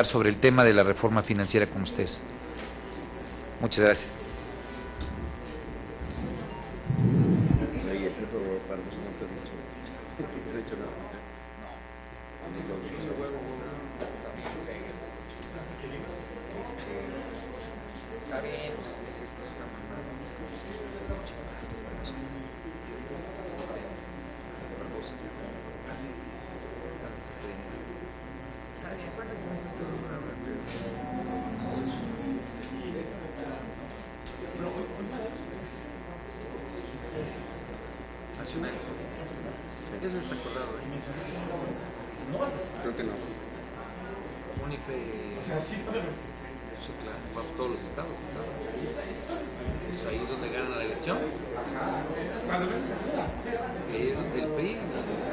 sobre el tema de la reforma financiera con ustedes. Muchas gracias. Está bien, pues es que es una mamada. Está bien, ¿cuánto cuesta todo? Hace un año. Eso está acordado, ¿eh? Creo que no. Unife. Sí, claro, vamos todos los estados. Pues ahí es donde ganan la elección. Es donde el PRI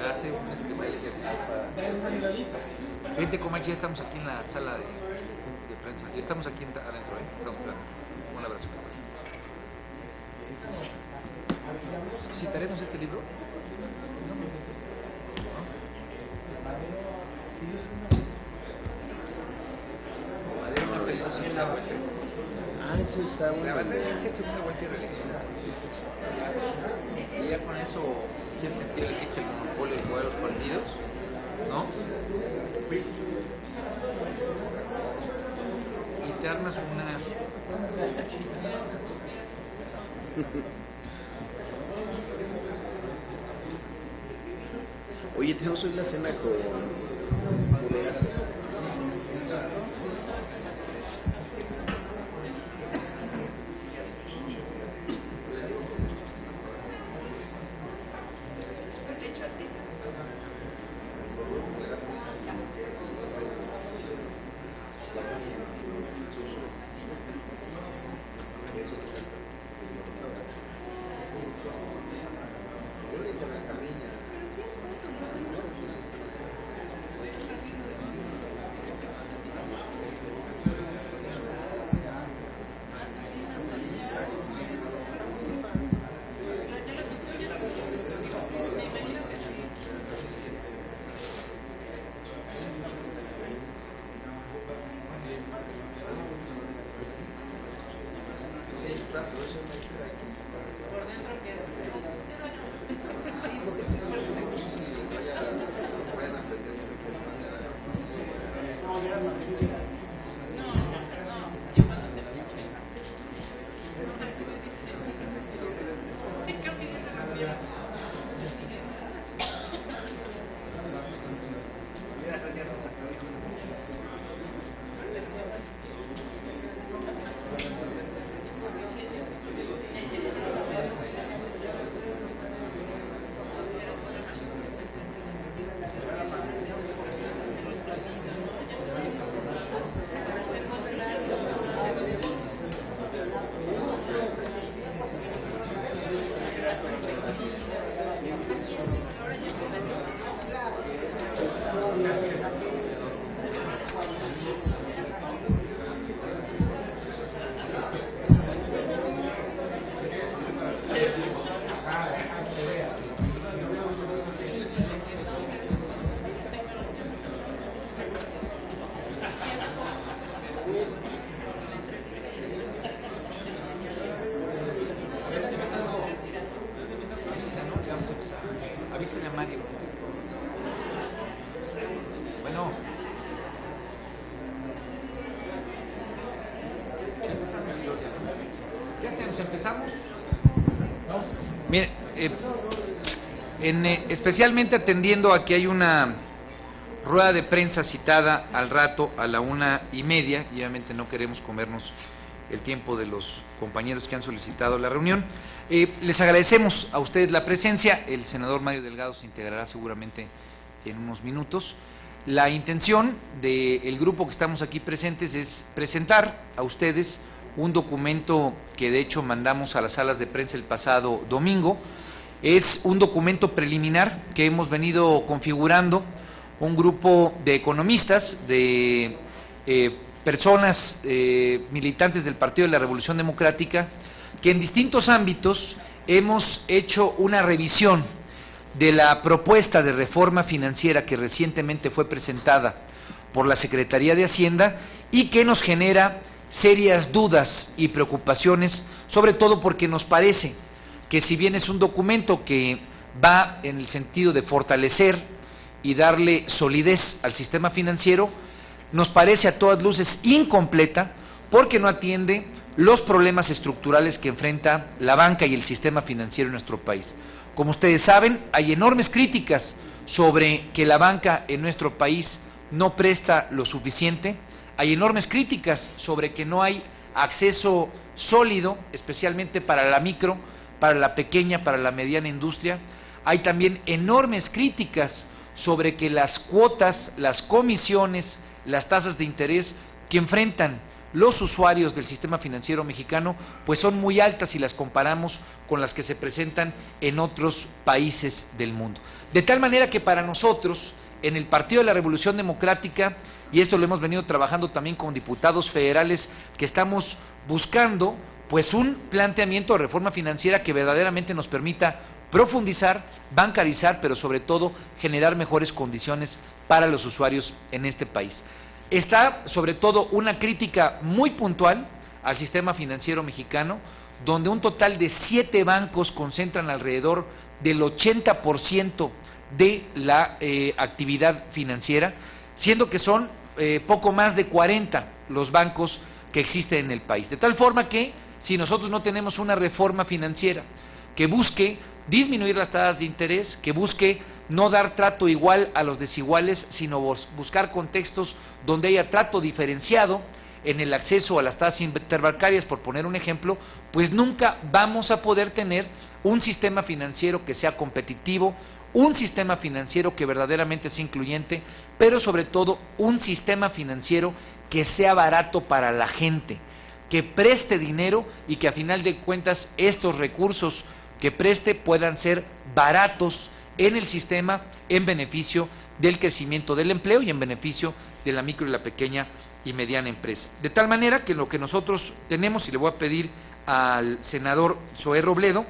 hace un especial ejercicio para... Vente, Comanche, ya estamos aquí en la sala de prensa. Ya estamos aquí adentro, ¿eh? Estamos esperando. Un abrazo. ¿Citaremos este libro? Eso está muy La verdad bien. es que segunda vuelta y reelección. Y ya con eso, en cierto sentido, le quita el monopolio de jugar a los partidos, ¿no? Y te armas una... Oye, tenemos hoy la cena con... Avísale a Mario. Bueno. ¿Qué hacemos? ¿Empezamos? Mire, especialmente atendiendo a que hay una rueda de prensa citada al rato a la 1:30, y obviamente no queremos comernos el tiempo de los compañeros que han solicitado la reunión. Les agradecemos a ustedes la presencia. El senador Mario Delgado se integrará seguramente en unos minutos. La intención del grupo que estamos aquí presentes es presentar a ustedes un documento que de hecho mandamos a las salas de prensa el pasado domingo. Es un documento preliminar que hemos venido configurando un grupo de economistas, de personas militantes del Partido de la Revolución Democrática, que en distintos ámbitos hemos hecho una revisión de la propuesta de reforma financiera que recientemente fue presentada por la Secretaría de Hacienda y que nos genera serias dudas y preocupaciones, sobre todo porque nos parece que si bien es un documento que va en el sentido de fortalecer y darle solidez al sistema financiero, nos parece a todas luces incompleta porque no atiende los problemas estructurales que enfrenta la banca y el sistema financiero en nuestro país. Como ustedes saben, hay enormes críticas sobre que la banca en nuestro país no presta lo suficiente, hay enormes críticas sobre que no hay acceso sólido, especialmente para la micro, para la pequeña, para la mediana industria. Hay también enormes críticas sobre que las cuotas, las comisiones, las tasas de interés que enfrentan los usuarios del sistema financiero mexicano, pues son muy altas si las comparamos con las que se presentan en otros países del mundo. De tal manera que para nosotros, en el Partido de la Revolución Democrática, y esto lo hemos venido trabajando también con diputados federales, que estamos buscando pues un planteamiento de reforma financiera que verdaderamente nos permita profundizar, bancarizar, pero sobre todo generar mejores condiciones para los usuarios en este país. Está sobre todo una crítica muy puntual al sistema financiero mexicano, donde un total de 7 bancos concentran alrededor del 80% de la actividad financiera, siendo que son poco más de 40 los bancos que existen en el país. De tal forma que si nosotros no tenemos una reforma financiera que busque disminuir las tasas de interés, que busque no dar trato igual a los desiguales, sino buscar contextos donde haya trato diferenciado en el acceso a las tasas interbancarias, por poner un ejemplo, pues nunca vamos a poder tener un sistema financiero que sea competitivo, un sistema financiero que verdaderamente sea incluyente, pero sobre todo un sistema financiero que sea barato para la gente, que preste dinero y que a final de cuentas estos recursos que preste puedan ser baratos en el sistema en beneficio del crecimiento del empleo y en beneficio de la micro y la pequeña y mediana empresa. De tal manera que lo que nosotros tenemos, y le voy a pedir al senador Zoé Robledo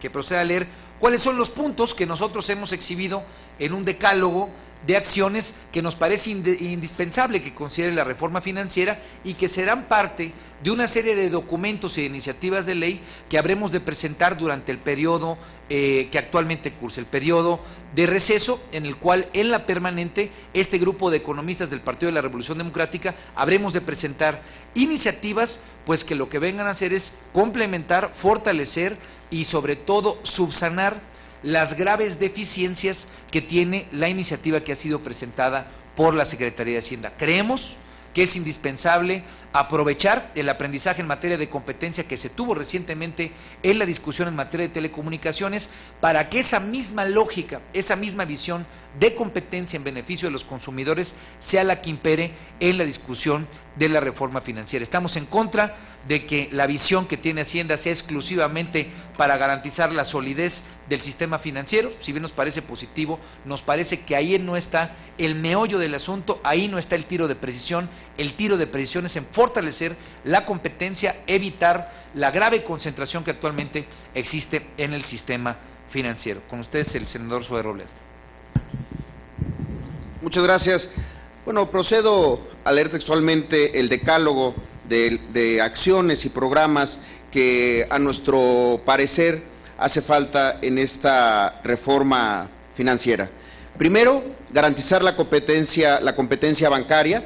que proceda a leer cuáles son los puntos que nosotros hemos exhibido en un decálogo de acciones que nos parece indispensable que considere la reforma financiera y que serán parte de una serie de documentos e iniciativas de ley que habremos de presentar durante el periodo que actualmente cursa, el periodo de receso, en el cual en la permanente este grupo de economistas del Partido de la Revolución Democrática habremos de presentar iniciativas pues que lo que vengan a hacer es complementar, fortalecer y sobre todo subsanar las graves deficiencias que tiene la iniciativa que ha sido presentada por la Secretaría de Hacienda. Creemos que es indispensable aprovechar el aprendizaje en materia de competencia que se tuvo recientemente en la discusión en materia de telecomunicaciones para que esa misma lógica, esa misma visión de competencia en beneficio de los consumidores sea la que impere en la discusión de la reforma financiera. Estamos en contra de que la visión que tiene Hacienda sea exclusivamente para garantizar la solidez del sistema financiero. Si bien nos parece positivo, nos parece que ahí no está el meollo del asunto, ahí no está el tiro de precisión. El tiro de precisión es en fortalecer la competencia, evitar la grave concentración que actualmente existe en el sistema financiero. Con ustedes el senador Zoé Robledo. Muchas gracias. Bueno, procedo a leer textualmente el decálogo de acciones y programas que a nuestro parecer hace falta en esta reforma financiera. Primero, garantizar la competencia bancaria.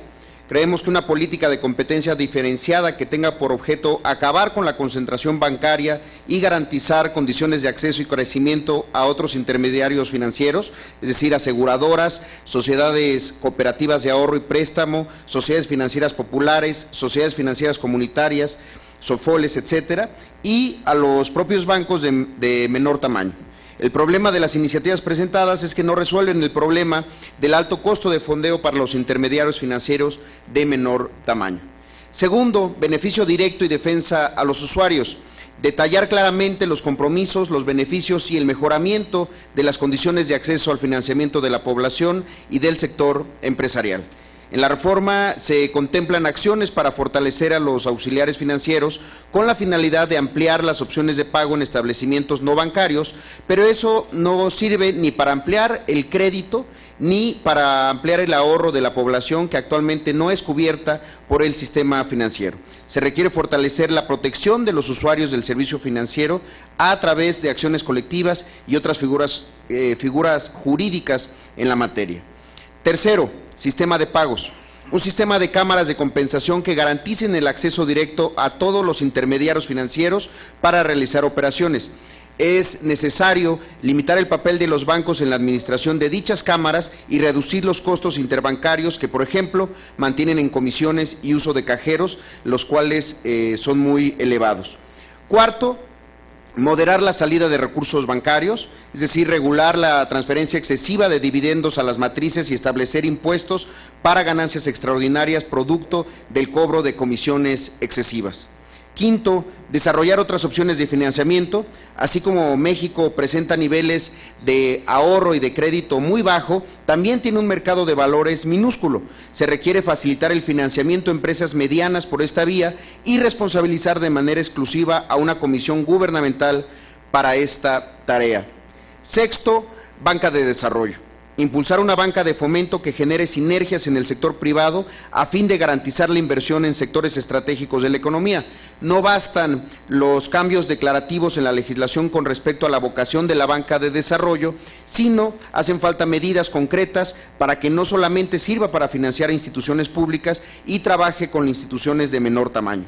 Creemos que una política de competencia diferenciada que tenga por objeto acabar con la concentración bancaria y garantizar condiciones de acceso y crecimiento a otros intermediarios financieros, es decir, aseguradoras, sociedades cooperativas de ahorro y préstamo, sociedades financieras populares, sociedades financieras comunitarias, SOFOLES, etcétera, y a los propios bancos de menor tamaño. El problema de las iniciativas presentadas es que no resuelven el problema del alto costo de fondeo para los intermediarios financieros de menor tamaño. Segundo, beneficio directo y defensa a los usuarios. Detallar claramente los compromisos, los beneficios y el mejoramiento de las condiciones de acceso al financiamiento de la población y del sector empresarial. En la reforma se contemplan acciones para fortalecer a los auxiliares financieros con la finalidad de ampliar las opciones de pago en establecimientos no bancarios, pero eso no sirve ni para ampliar el crédito ni para ampliar el ahorro de la población que actualmente no es cubierta por el sistema financiero. Se requiere fortalecer la protección de los usuarios del servicio financiero a través de acciones colectivas y otras figuras jurídicas en la materia. Tercero, sistema de pagos. Un sistema de cámaras de compensación que garanticen el acceso directo a todos los intermediarios financieros para realizar operaciones. Es necesario limitar el papel de los bancos en la administración de dichas cámaras y reducir los costos interbancarios que, por ejemplo, mantienen en comisiones y uso de cajeros, los cuales son muy elevados. Cuarto, moderar la salida de recursos bancarios, es decir, regular la transferencia excesiva de dividendos a las matrices y establecer impuestos para ganancias extraordinarias producto del cobro de comisiones excesivas. Quinto, desarrollar otras opciones de financiamiento, así como México presenta niveles de ahorro y de crédito muy bajo, también tiene un mercado de valores minúsculo. Se requiere facilitar el financiamiento a empresas medianas por esta vía y responsabilizar de manera exclusiva a una comisión gubernamental para esta tarea. Sexto, banca de desarrollo. Impulsar una banca de fomento que genere sinergias en el sector privado a fin de garantizar la inversión en sectores estratégicos de la economía. No bastan los cambios declarativos en la legislación con respecto a la vocación de la banca de desarrollo, sino hacen falta medidas concretas para que no solamente sirva para financiar instituciones públicas y trabaje con instituciones de menor tamaño.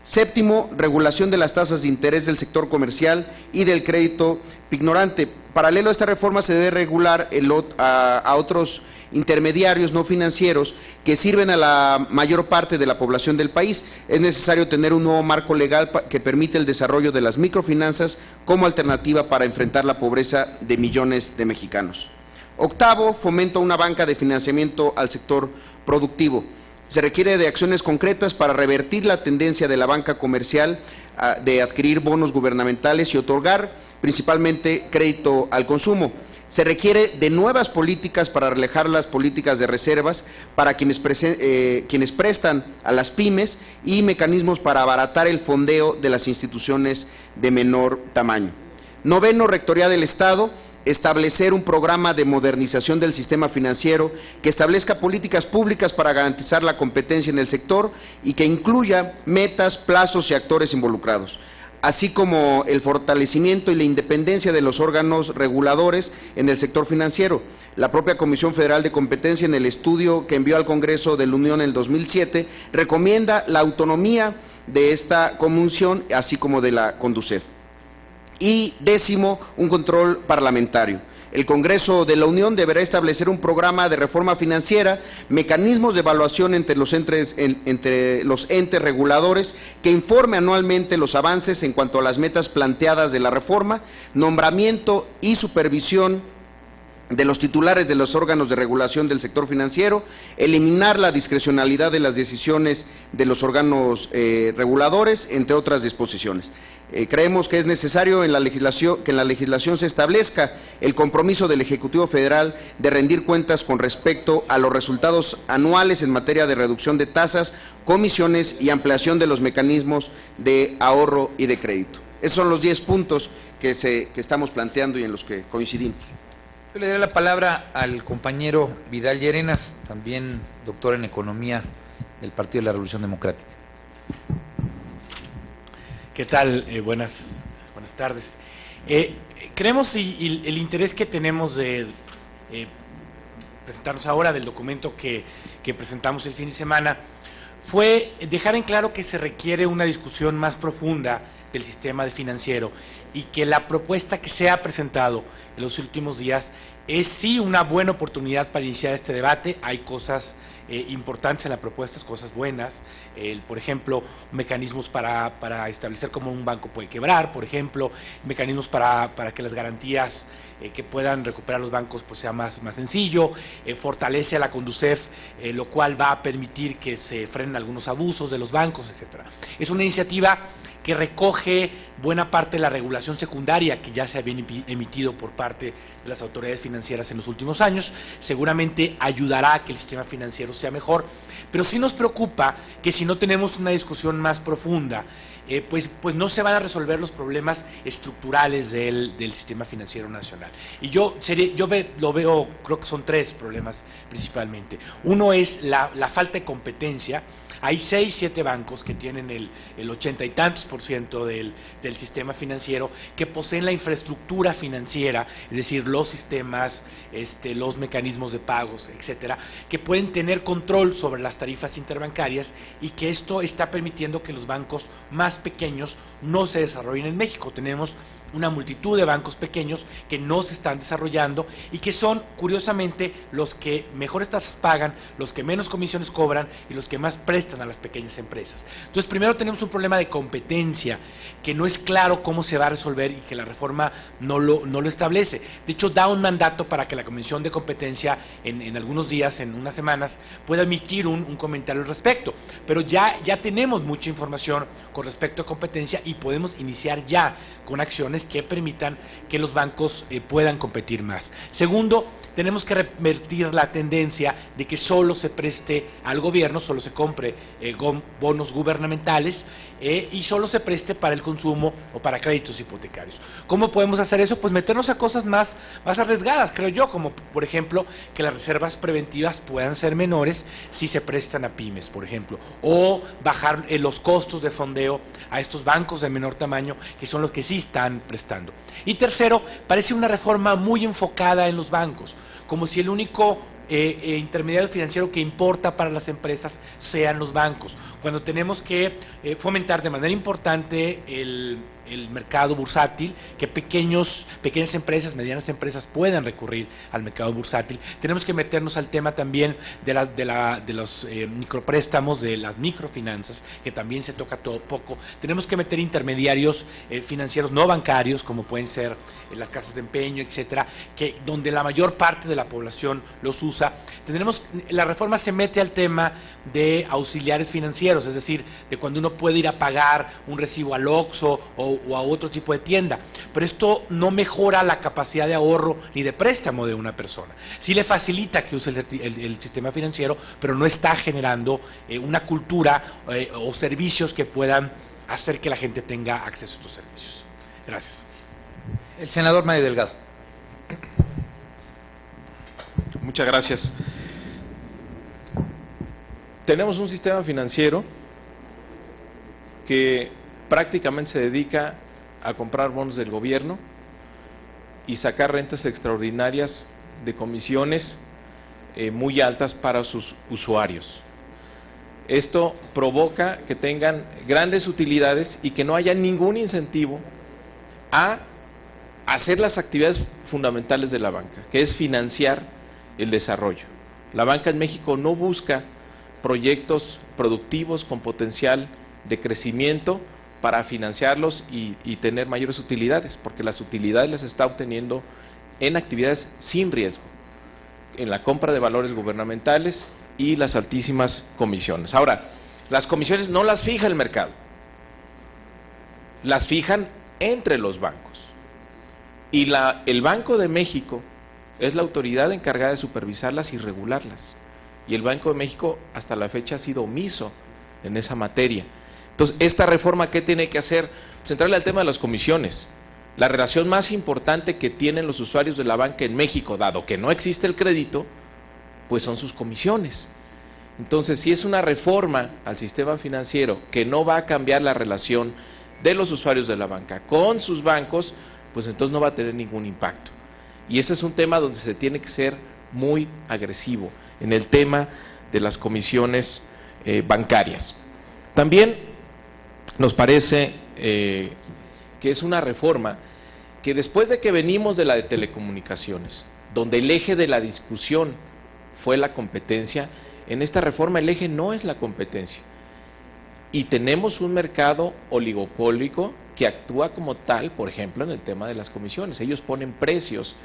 Séptimo, regulación de las tasas de interés del sector comercial y del crédito pignorante. Paralelo a esta reforma se debe regular a otros intermediarios no financieros que sirven a la mayor parte de la población del país. Es necesario tener un nuevo marco legal que permite el desarrollo de las microfinanzas como alternativa para enfrentar la pobreza de millones de mexicanos. Octavo, fomento a una banca de financiamiento al sector productivo. Se requiere de acciones concretas para revertir la tendencia de la banca comercial de adquirir bonos gubernamentales y otorgar principalmente crédito al consumo. Se requiere de nuevas políticas para relajar las políticas de reservas para quienes prestan a las pymes y mecanismos para abaratar el fondeo de las instituciones de menor tamaño. Noveno, Rectoría del Estado. Establecer un programa de modernización del sistema financiero que establezca políticas públicas para garantizar la competencia en el sector y que incluya metas, plazos y actores involucrados, así como el fortalecimiento y la independencia de los órganos reguladores en el sector financiero. La propia Comisión Federal de Competencia, en el estudio que envió al Congreso de la Unión en el 2007, recomienda la autonomía de esta comisión, así como de la CONDUCEF. Y décimo, un control parlamentario. El Congreso de la Unión deberá establecer un programa de reforma financiera, mecanismos de evaluación entre los entes reguladores, que informe anualmente los avances en cuanto a las metas planteadas de la reforma, nombramiento y supervisión de los titulares de los órganos de regulación del sector financiero, eliminar la discrecionalidad de las decisiones de los órganos reguladores, entre otras disposiciones. Creemos que es necesario que en la legislación se establezca el compromiso del Ejecutivo Federal de rendir cuentas con respecto a los resultados anuales en materia de reducción de tasas, comisiones y ampliación de los mecanismos de ahorro y de crédito. Esos son los 10 puntos que estamos planteando y en los que coincidimos. Yo le doy la palabra al compañero Vidal Llerenas, también doctor en Economía del Partido de la Revolución Democrática. ¿Qué tal? Buenas tardes. Creemos y el interés que tenemos de presentarnos ahora del documento que presentamos el fin de semana fue dejar en claro que se requiere una discusión más profunda del sistema financiero y que la propuesta que se ha presentado en los últimos días es sí una buena oportunidad para iniciar este debate. Hay cosas importantes en la propuesta, cosas buenas, por ejemplo, mecanismos para establecer cómo un banco puede quebrar, por ejemplo, mecanismos para que las garantías que puedan recuperar los bancos pues sea más sencillo, fortalece a la CONDUCEF, lo cual va a permitir que se frenen algunos abusos de los bancos, etcétera. Es una iniciativa que recoge buena parte de la regulación secundaria que ya se había emitido por parte de las autoridades financieras en los últimos años. Seguramente ayudará a que el sistema financiero sea mejor, pero sí nos preocupa que si no tenemos una discusión más profunda, pues no se van a resolver los problemas estructurales del sistema financiero nacional. Y lo veo, creo que son tres problemas principalmente. Uno es la falta de competencia. Hay 6, 7 bancos que tienen el 80 y tantos % del sistema financiero, que poseen la infraestructura financiera, es decir, los sistemas, los mecanismos de pagos, etcétera, que pueden tener control sobre las tarifas interbancarias, y que esto está permitiendo que los bancos más pequeños no se desarrollen en México. Tenemos una multitud de bancos pequeños que no se están desarrollando y que son, curiosamente, los que mejores tasas pagan, los que menos comisiones cobran y los que más prestan a las pequeñas empresas. Entonces, primero tenemos un problema de competencia que no es claro cómo se va a resolver y que la reforma no lo establece. De hecho, da un mandato para que la Comisión de Competencia en algunos días, en unas semanas, pueda emitir un comentario al respecto. Pero ya tenemos mucha información con respecto a competencia y podemos iniciar ya con acciones que permitan que los bancos puedan competir más. Segundo, tenemos que revertir la tendencia de que solo se preste al gobierno, solo se compre bonos gubernamentales y solo se preste para el consumo o para créditos hipotecarios. ¿Cómo podemos hacer eso? Pues meternos a cosas más arriesgadas, creo yo, como por ejemplo que las reservas preventivas puedan ser menores si se prestan a pymes, por ejemplo, o bajar los costos de fondeo a estos bancos de menor tamaño, que son los que sí están prestando. Y tercero, parece una reforma muy enfocada en los bancos, como si el único intermediario financiero que importa para las empresas sean los bancos, cuando tenemos que fomentar de manera importante el mercado bursátil, que pequeñas empresas, medianas empresas puedan recurrir al mercado bursátil. Tenemos que meternos al tema también de los micropréstamos, de las microfinanzas, que también se toca todo poco. Tenemos que meter intermediarios financieros no bancarios, como pueden ser las casas de empeño, etcétera, donde la mayor parte de la población los usa. La reforma se mete al tema de auxiliares financieros, es decir, de cuando uno puede ir a pagar un recibo al Oxxo o a otro tipo de tienda, pero esto no mejora la capacidad de ahorro ni de préstamo de una persona. Sí le facilita que use el sistema financiero, pero no está generando una cultura o servicios que puedan hacer que la gente tenga acceso a estos servicios. Gracias. El senador Mario Delgado. Muchas gracias. Tenemos un sistema financiero que prácticamente se dedica a comprar bonos del gobierno y sacar rentas extraordinarias de comisiones muy altas para sus usuarios. Esto provoca que tengan grandes utilidades y que no haya ningún incentivo a hacer las actividades fundamentales de la banca, que es financiar el desarrollo. La banca en México no busca proyectos productivos con potencial de crecimiento para financiarlos y tener mayores utilidades, porque las utilidades las está obteniendo en actividades sin riesgo, en la compra de valores gubernamentales y las altísimas comisiones. Ahora, las comisiones no las fija el mercado, las fijan entre los bancos. Y el Banco de México es la autoridad encargada de supervisarlas y regularlas. Y el Banco de México hasta la fecha ha sido omiso en esa materia. Entonces, esta reforma, ¿qué tiene que hacer? Pues entrarle al tema de las comisiones. La relación más importante que tienen los usuarios de la banca en México, dado que no existe el crédito, pues son sus comisiones. Entonces, si es una reforma al sistema financiero que no va a cambiar la relación de los usuarios de la banca con sus bancos, pues entonces no va a tener ningún impacto. Y este es un tema donde se tiene que ser muy agresivo, en el tema de las comisiones bancarias. También nos parece que es una reforma que, después de que venimos de la de telecomunicaciones, donde el eje de la discusión fue la competencia, en esta reforma el eje no es la competencia. Y tenemos un mercado oligopólico que actúa como tal, por ejemplo, en el tema de las comisiones. Ellos ponen precios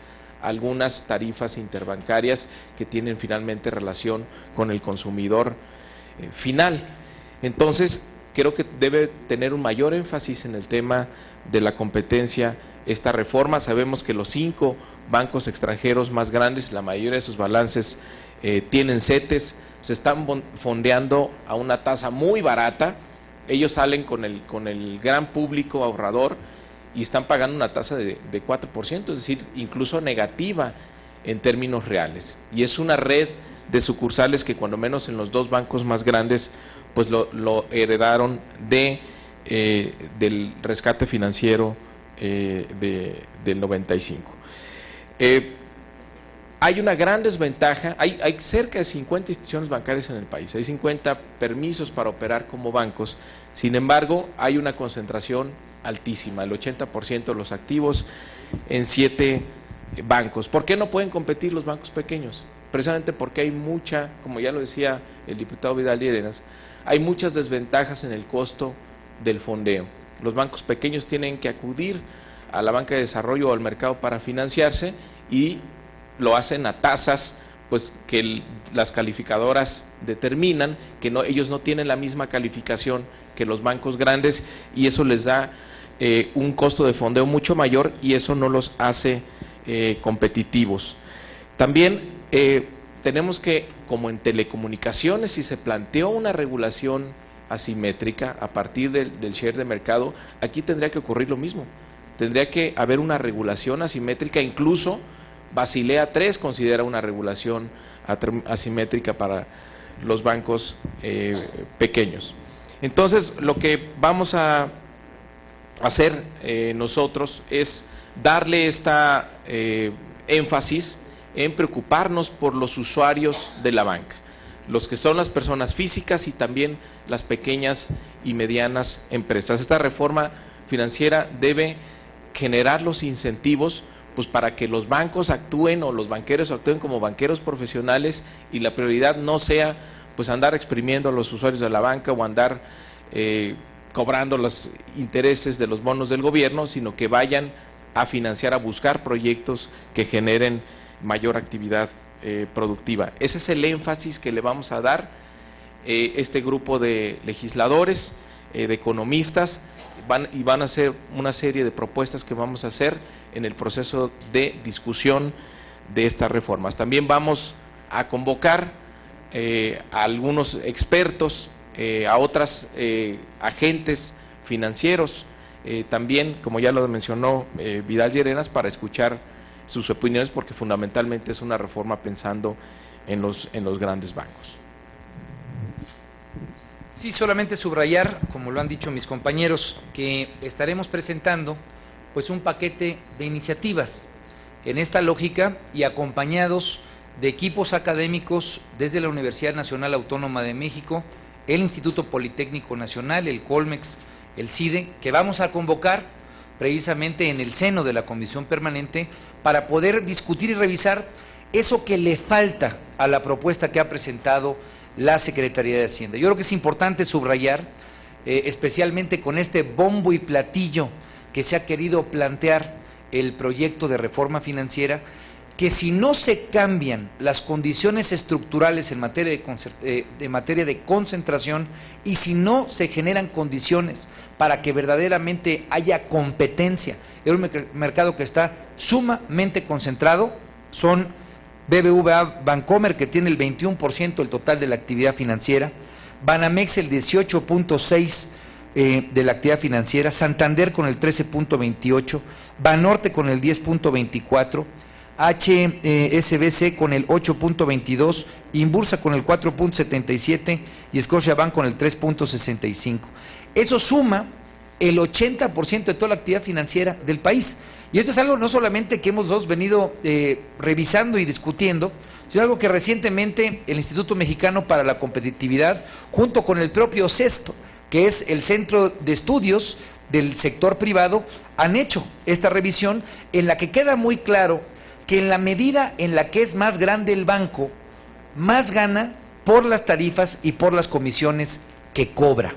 a algunas tarifas interbancarias que tienen finalmente relación con el consumidor final. Entonces, creo que debe tener un mayor énfasis en el tema de la competencia esta reforma. Sabemos que los 5 bancos extranjeros más grandes, la mayoría de sus balances tienen CETES, se están fondeando a una tasa muy barata. Ellos salen con el gran público ahorrador y están pagando una tasa de 4%, es decir, incluso negativa en términos reales. Y es una red de sucursales que cuando menos en los 2 bancos más grandes pues lo heredaron del rescate financiero del 95. Hay una gran desventaja, hay cerca de 50 instituciones bancarias en el país, hay 50 permisos para operar como bancos, sin embargo hay una concentración altísima, el 80% de los activos en 7 bancos. ¿Por qué no pueden competir los bancos pequeños? Precisamente porque hay mucha, como ya lo decía el diputado Vidal Llerenas, hay muchas desventajas en el costo del fondeo. Los bancos pequeños tienen que acudir a la banca de desarrollo o al mercado para financiarse y lo hacen a tasas pues que las calificadoras determinan que ellos no tienen la misma calificación que los bancos grandes y eso les da un costo de fondeo mucho mayor y eso no los hace competitivos. También tenemos que, como en telecomunicaciones, si se planteó una regulación asimétrica a partir del share de mercado, aquí tendría que ocurrir lo mismo. Tendría que haber una regulación asimétrica, incluso Basilea III considera una regulación asimétrica para los bancos pequeños. Entonces, lo que vamos a hacer nosotros es darle esta énfasis en preocuparnos por los usuarios de la banca, los que son las personas físicas y también las pequeñas y medianas empresas. Esta reforma financiera debe generar los incentivos pues para que los bancos actúen o los banqueros actúen como banqueros profesionales y la prioridad no sea pues andar exprimiendo a los usuarios de la banca o andar cobrando los intereses de los bonos del gobierno, sino que vayan a financiar, a buscar proyectos que generen mayor actividad productiva. Ese es el énfasis que le vamos a dar este grupo de legisladores, de economistas, van a hacer una serie de propuestas que vamos a hacer en el proceso de discusión de estas reformas. También vamos a convocar a algunos expertos, a otras agentes financieros, también, como ya lo mencionó Vidal Llerenas, para escuchar sus opiniones, porque fundamentalmente es una reforma pensando en los grandes bancos. Sí, solamente subrayar, como lo han dicho mis compañeros, que estaremos presentando pues un paquete de iniciativas en esta lógica y acompañados de equipos académicos desde la Universidad Nacional Autónoma de México, el Instituto Politécnico Nacional, el Colmex, el CIDE, que vamos a convocar precisamente en el seno de la Comisión Permanente para poder discutir y revisar eso que le falta a la propuesta que ha presentado la Secretaría de Hacienda. Yo creo que es importante subrayar, especialmente con este bombo y platillo que se ha querido plantear el proyecto de reforma financiera, que si no se cambian las condiciones estructurales en materia de concentración y si no se generan condiciones para que verdaderamente haya competencia en un mercado que está sumamente concentrado, son BBVA Bancomer, que tiene el 21% del total de la actividad financiera, Banamex el 18.6% de la actividad financiera, Santander con el 13.28%, Banorte con el 10.24%, HSBC con el 8.22%, Inbursa con el 4.77% y Scotiabank con el 3.65%. Eso suma el 80% de toda la actividad financiera del país. Y esto es algo no solamente que hemos venido revisando y discutiendo, sino algo que recientemente el Instituto Mexicano para la Competitividad, junto con el propio CESP, que es el Centro de Estudios del Sector Privado, han hecho esta revisión en la que queda muy claro que en la medida en la que es más grande el banco, más gana por las tarifas y por las comisiones que cobra.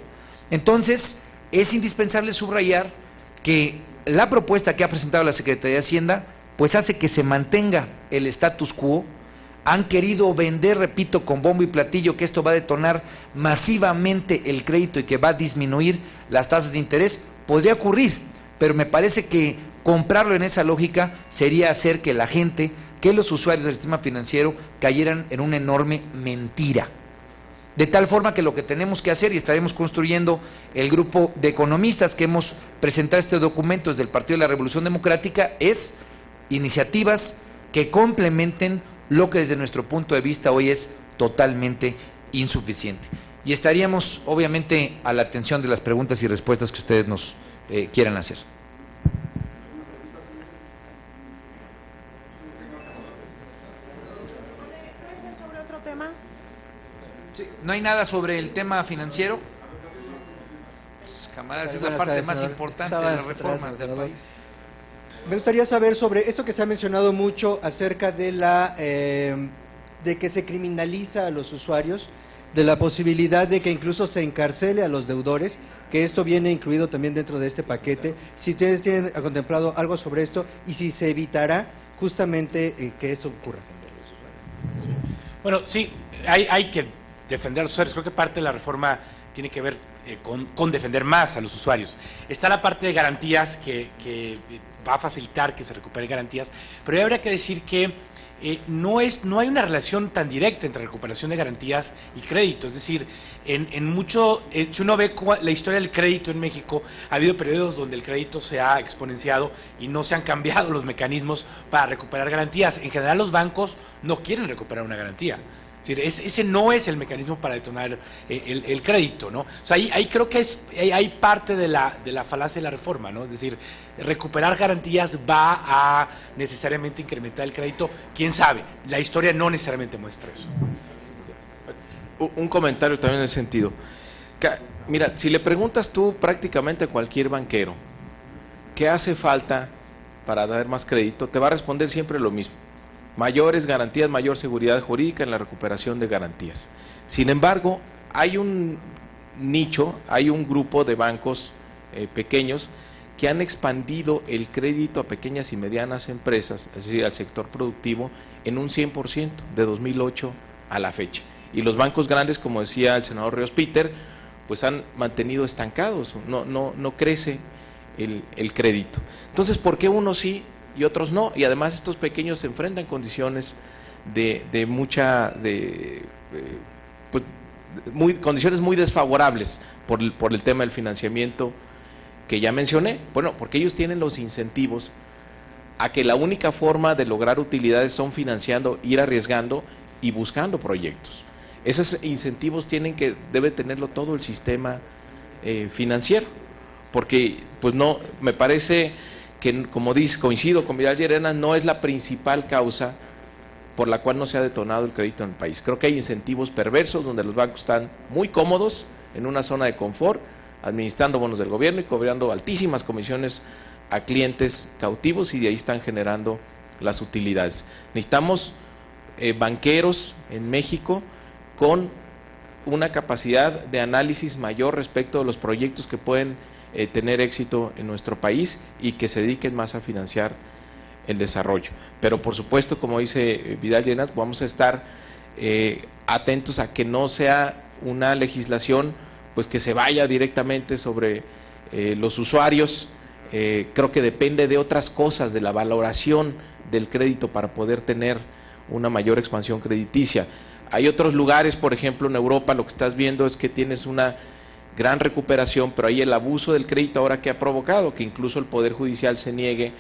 Entonces, es indispensable subrayar que la propuesta que ha presentado la Secretaría de Hacienda pues hace que se mantenga el status quo, han querido vender, repito, con bombo y platillo, que esto va a detonar masivamente el crédito y que va a disminuir las tasas de interés. Podría ocurrir, pero me parece que comprarlo en esa lógica sería hacer que la gente, que los usuarios del sistema financiero cayeran en una enorme mentira. De tal forma que lo que tenemos que hacer, y estaremos construyendo el grupo de economistas que hemos presentado este documento desde el Partido de la Revolución Democrática, es iniciativas que complementen lo que desde nuestro punto de vista hoy es totalmente insuficiente. Y estaríamos obviamente a la atención de las preguntas y respuestas que ustedes nos quieran hacer. ¿Sobre otro tema? Sí, ¿no hay nada sobre el tema financiero? Pues, camaradas, es la Buenas parte tardes, más senador. importante de Estaba las reformas atrás, del senador. país. Me gustaría saber sobre esto que se ha mencionado mucho acerca de de que se criminaliza a los usuarios, de la posibilidad de que incluso se encarcele a los deudores, que esto viene incluido también dentro de este paquete. Si ustedes tienen contemplado algo sobre esto y si se evitará justamente que esto ocurra. Bueno, sí, hay que defender a los usuarios. Creo que parte de la reforma tiene que ver con defender más a los usuarios. Está la parte de garantías que va a facilitar que se recuperen garantías, pero habría que decir que no hay una relación tan directa entre recuperación de garantías y crédito. Es decir, si uno ve la historia del crédito en México, ha habido periodos donde el crédito se ha exponenciado y no se han cambiado los mecanismos para recuperar garantías. En general, los bancos no quieren recuperar una garantía. Es decir, ese no es el mecanismo para detonar el crédito, ¿no? O sea, ahí creo que hay parte de la falacia de la reforma, ¿no? Es decir, recuperar garantías va a necesariamente incrementar el crédito. ¿Quién sabe? La historia no necesariamente muestra eso. Un comentario también en ese sentido. Mira, si le preguntas tú prácticamente a cualquier banquero qué hace falta para dar más crédito, te va a responder siempre lo mismo: mayores garantías, mayor seguridad jurídica en la recuperación de garantías. Sin embargo, hay un nicho, hay un grupo de bancos pequeños que han expandido el crédito a pequeñas y medianas empresas, es decir, al sector productivo, en un 100% de 2008 a la fecha. Y los bancos grandes, como decía el senador Ríos Peter, pues han mantenido estancados, no crece el crédito. Entonces, ¿por qué unos sí y otros no? Y además estos pequeños se enfrentan condiciones condiciones muy desfavorables por el tema del financiamiento que ya mencioné. Bueno, porque ellos tienen los incentivos a que la única forma de lograr utilidades son financiando, ir arriesgando y buscando proyectos. Esos incentivos debe tenerlo todo el sistema financiero, porque pues no, me parece que, como dice, coincido con Vidal Llerena, no es la principal causa por la cual no se ha detonado el crédito en el país. Creo que hay incentivos perversos donde los bancos están muy cómodos en una zona de confort, administrando bonos del gobierno y cobrando altísimas comisiones a clientes cautivos, y de ahí están generando las utilidades. Necesitamos banqueros en México con una capacidad de análisis mayor respecto de los proyectos que pueden tener éxito en nuestro país y que se dediquen más a financiar el desarrollo. Pero por supuesto, como dice Vidal Llenas, vamos a estar atentos a que no sea una legislación pues que se vaya directamente sobre los usuarios. Creo que depende de otras cosas, de la valoración del crédito para poder tener una mayor expansión crediticia. Hay otros lugares, por ejemplo en Europa, lo que estás viendo es que tienes una gran recuperación, pero ahí el abuso del crédito ahora que ha provocado que incluso el Poder Judicial se niegue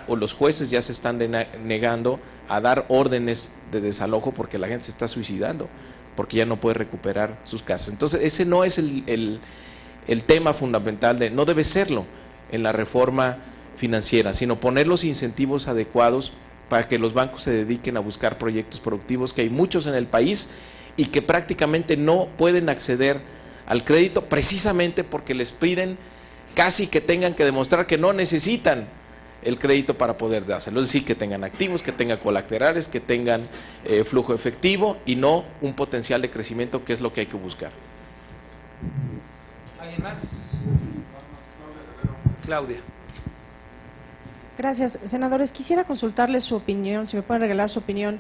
o los jueces ya se están negando a dar órdenes de desalojo porque la gente se está suicidando, porque ya no puede recuperar sus casas. Entonces ese no es el tema fundamental, no debe serlo en la reforma financiera, sino poner los incentivos adecuados para que los bancos se dediquen a buscar proyectos productivos, que hay muchos en el país y que prácticamente no pueden acceder al crédito precisamente porque les piden casi que tengan que demostrar que no necesitan el crédito para poder dárselo, es decir, que tengan activos, que tengan colaterales, que tengan flujo efectivo y no un potencial de crecimiento, que es lo que hay que buscar. ¿Alguien más? Claudia. Gracias. Senadores, quisiera consultarles su opinión, si me pueden regalar su opinión,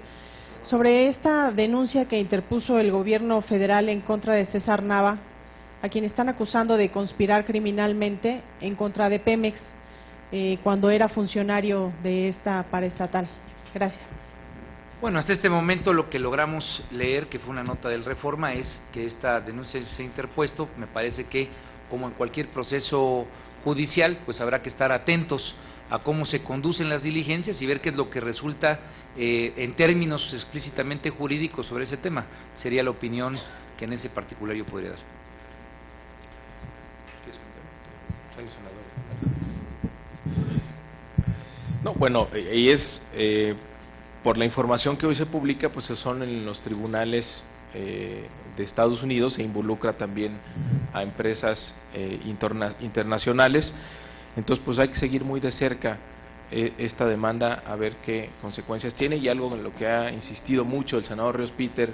Sobre esta denuncia que interpuso el gobierno federal en contra de César Nava, a quien están acusando de conspirar criminalmente en contra de Pemex, cuando era funcionario de esta paraestatal. Gracias. Bueno, hasta este momento lo que logramos leer, que fue una nota del Reforma, es que esta denuncia se ha interpuesto. Me parece que, como en cualquier proceso judicial, pues habrá que estar atentos a cómo se conducen las diligencias y ver qué es lo que resulta en términos explícitamente jurídicos sobre ese tema. Sería la opinión que en ese particular yo podría dar. No, bueno, y es por la información que hoy se publica, pues son en los tribunales de Estados Unidos, se involucra también a empresas internacionales. Entonces, pues hay que seguir muy de cerca esta demanda, a ver qué consecuencias tiene. Y algo en lo que ha insistido mucho el senador Ríos Peter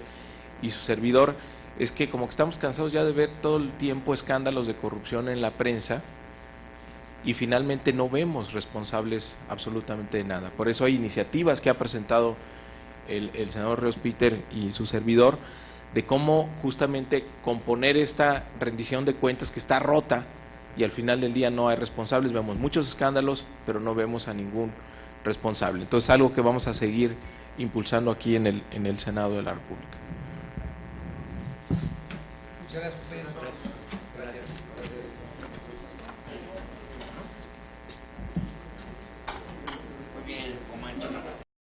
y su servidor, es que como que estamos cansados ya de ver todo el tiempo escándalos de corrupción en la prensa, y finalmente no vemos responsables absolutamente de nada. Por eso hay iniciativas que ha presentado el senador Ríos Peter y su servidor, de cómo justamente componer esta rendición de cuentas que está rota, y al final del día no hay responsables. Vemos muchos escándalos, pero no vemos a ningún responsable. Entonces, algo que vamos a seguir impulsando aquí en el Senado de la República. Muchas gracias, compañero. Gracias. Muy bien, Comanche.